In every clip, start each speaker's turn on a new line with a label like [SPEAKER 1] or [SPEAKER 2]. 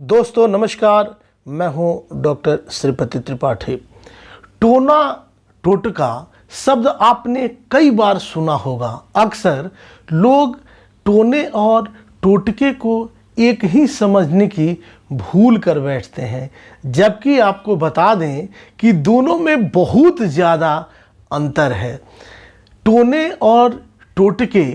[SPEAKER 1] दोस्तों नमस्कार, मैं हूं डॉक्टर श्रीपति त्रिपाठी। टोना टोटका शब्द आपने कई बार सुना होगा। अक्सर लोग टोने और टोटके को एक ही समझने की भूल कर बैठते हैं, जबकि आपको बता दें कि दोनों में बहुत ज़्यादा अंतर है। टोने और टोटके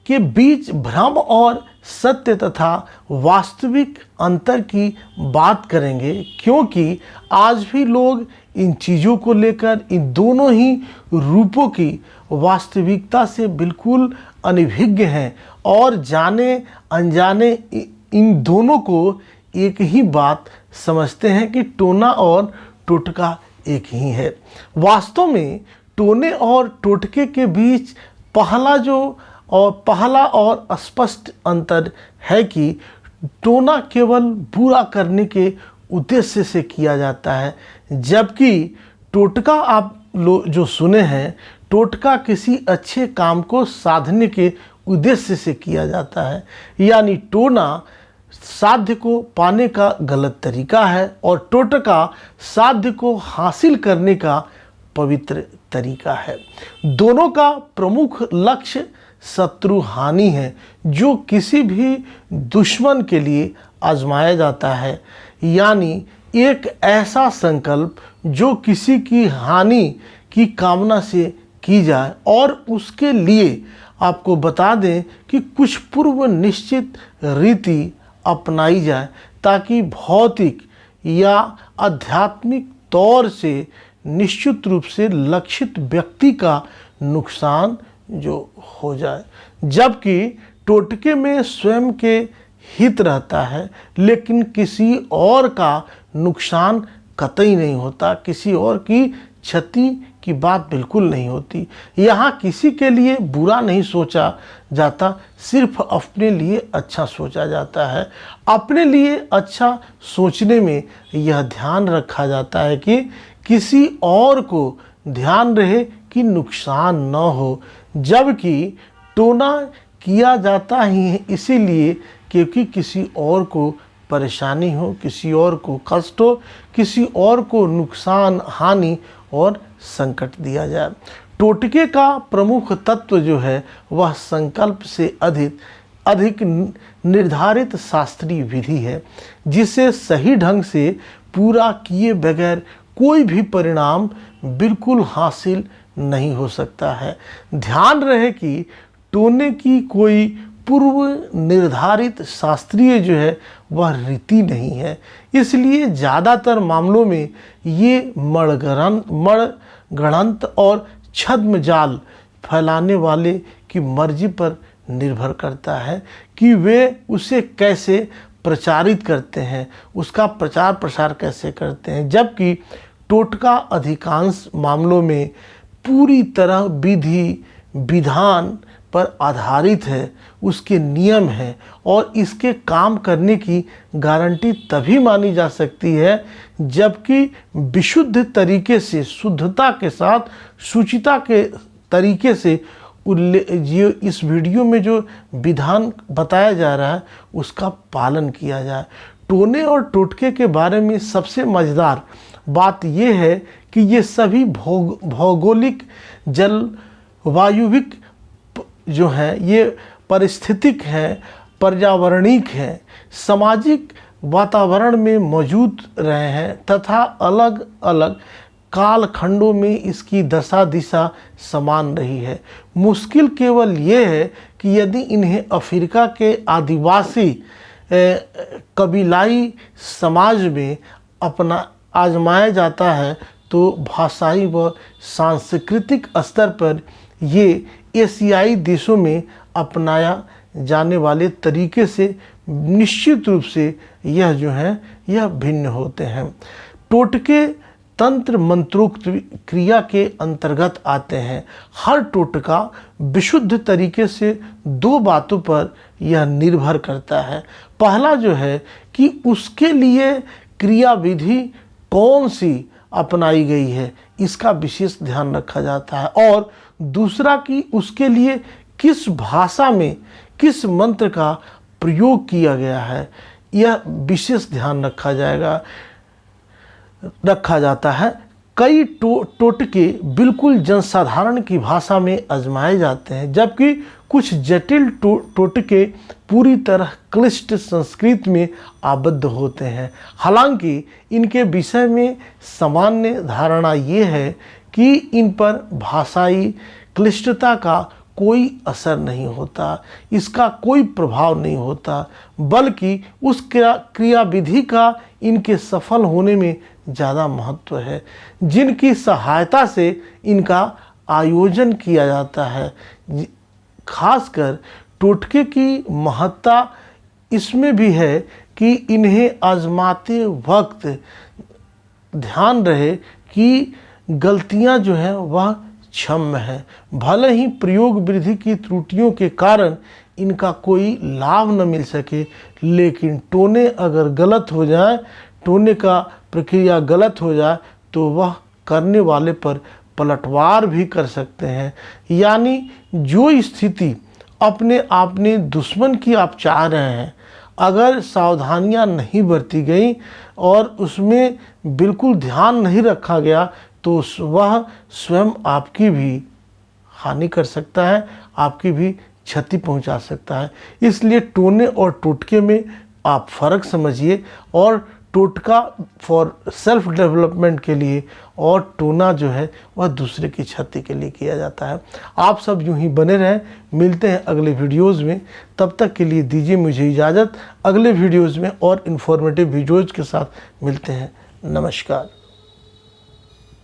[SPEAKER 1] के बीच भ्रम और सत्य तथा वास्तविक अंतर की बात करेंगे, क्योंकि आज भी लोग इन चीज़ों को लेकर इन दोनों ही रूपों की वास्तविकता से बिल्कुल अनभिज्ञ हैं और जाने अनजाने इन दोनों को एक ही बात समझते हैं कि टोना और टोटका एक ही है। वास्तव में टोने और टोटके के बीच पहला और स्पष्ट अंतर है कि टोना केवल बुरा करने के उद्देश्य से किया जाता है, जबकि टोटका आप जो सुने हैं, टोटका किसी अच्छे काम को साधने के उद्देश्य से किया जाता है। यानी टोना साध्य को पाने का गलत तरीका है और टोटका साध्य को हासिल करने का पवित्र तरीका है। दोनों का प्रमुख लक्ष्य शत्रु हानि है, जो किसी भी दुश्मन के लिए आजमाया जाता है। यानी एक ऐसा संकल्प जो किसी की हानि की कामना से की जाए और उसके लिए आपको बता दें कि कुछ पूर्व निश्चित रीति अपनाई जाए, ताकि भौतिक या आध्यात्मिक तौर से निश्चित रूप से लक्षित व्यक्ति का नुकसान जो हो जाए। जबकि टोटके में स्वयं के हित रहता है, लेकिन किसी और का नुकसान कतई नहीं होता, किसी और की क्षति की बात बिल्कुल नहीं होती। यहाँ किसी के लिए बुरा नहीं सोचा जाता, सिर्फ अपने लिए अच्छा सोचा जाता है। अपने लिए अच्छा सोचने में यह ध्यान रखा जाता है कि किसी और को ध्यान रहे कि नुकसान न हो, जबकि टोना किया जाता ही है इसीलिए क्योंकि किसी और को परेशानी हो, किसी और को कष्ट हो, किसी और को नुकसान, हानि और संकट दिया जाए। टोटके का प्रमुख तत्व जो है वह संकल्प से अधिक निर्धारित शास्त्रीय विधि है, जिसे सही ढंग से पूरा किए बगैर कोई भी परिणाम बिल्कुल हासिल नहीं हो सकता है। ध्यान रहे कि टोने की कोई पूर्व निर्धारित शास्त्रीय जो है वह रीति नहीं है, इसलिए ज़्यादातर मामलों में ये मणगणंत और छद्म जाल फैलाने वाले की मर्जी पर निर्भर करता है कि वे उसे कैसे प्रचारित करते हैं, उसका प्रचार प्रसार कैसे करते हैं। जबकि टोटका अधिकांश मामलों में पूरी तरह विधि विधान पर आधारित है, उसके नियम हैं और इसके काम करने की गारंटी तभी मानी जा सकती है जबकि विशुद्ध तरीके से, शुद्धता के साथ, शुचिता के तरीके से इस वीडियो में जो विधान बताया जा रहा है उसका पालन किया जाए। टोने और टोटके के बारे में सबसे मज़ेदार बात यह है कि ये सभी भौगोलिक, जलवायुविक जो हैं, ये पारिस्थितिक हैं, पर्यावरणिक हैं, सामाजिक वातावरण में मौजूद रहे हैं तथा अलग अलग कालखंडों में इसकी दशा दिशा समान रही है। मुश्किल केवल ये है कि यदि इन्हें अफ्रीका के आदिवासी कबीलाई समाज में आजमाया जाता है तो भाषाई व सांस्कृतिक स्तर पर ये एशियाई देशों में अपनाया जाने वाले तरीके से निश्चित रूप से यह जो है यह भिन्न होते हैं। टोटके तंत्र मंत्रोक्त क्रिया के अंतर्गत आते हैं। हर टोटका विशुद्ध तरीके से दो बातों पर यह निर्भर करता है। पहला जो है कि उसके लिए क्रिया विधि कौन सी अपनाई गई है, इसका विशेष ध्यान रखा जाता है, और दूसरा कि उसके लिए किस भाषा में किस मंत्र का प्रयोग किया गया है, यह विशेष ध्यान रखा जाता है। कई टोटके बिल्कुल जनसाधारण की भाषा में आजमाए जाते हैं, जबकि कुछ जटिल टोटके पूरी तरह क्लिष्ट संस्कृत में आबद्ध होते हैं। हालांकि इनके विषय में सामान्य धारणा ये है कि इन पर भाषाई क्लिष्टता का कोई असर नहीं होता, इसका कोई प्रभाव नहीं होता, बल्कि उस क्रियाविधि का इनके सफल होने में ज़्यादा महत्व है, जिनकी सहायता से इनका आयोजन किया जाता है। खासकर टोटके की महत्ता इसमें भी है कि इन्हें आजमाते वक्त ध्यान रहे कि गलतियां जो हैं वह क्षम्य है। भले ही प्रयोग वृद्धि की त्रुटियों के कारण इनका कोई लाभ न मिल सके, लेकिन टोने अगर गलत हो जाए, टोने का प्रक्रिया गलत हो जाए, तो वह करने वाले पर पलटवार भी कर सकते हैं। यानी जो स्थिति अपने आप में दुश्मन की आप चाह रहे हैं, अगर सावधानियां नहीं बरती गई और उसमें बिल्कुल ध्यान नहीं रखा गया, तो वह स्वयं आपकी भी हानि कर सकता है, आपकी भी क्षति पहुंचा सकता है। इसलिए टोने और टोटके में आप फ़र्क समझिए, और टोटका फॉर सेल्फ डेवलपमेंट के लिए और टोना जो है वह दूसरे की क्षति के लिए किया जाता है। आप सब यूं ही बने रहें, मिलते हैं अगले वीडियोज़ में। तब तक के लिए दीजिए मुझे इजाज़त। अगले वीडियोज़ में और इन्फॉर्मेटिव वीडियोज़ के साथ मिलते हैं। नमस्कार।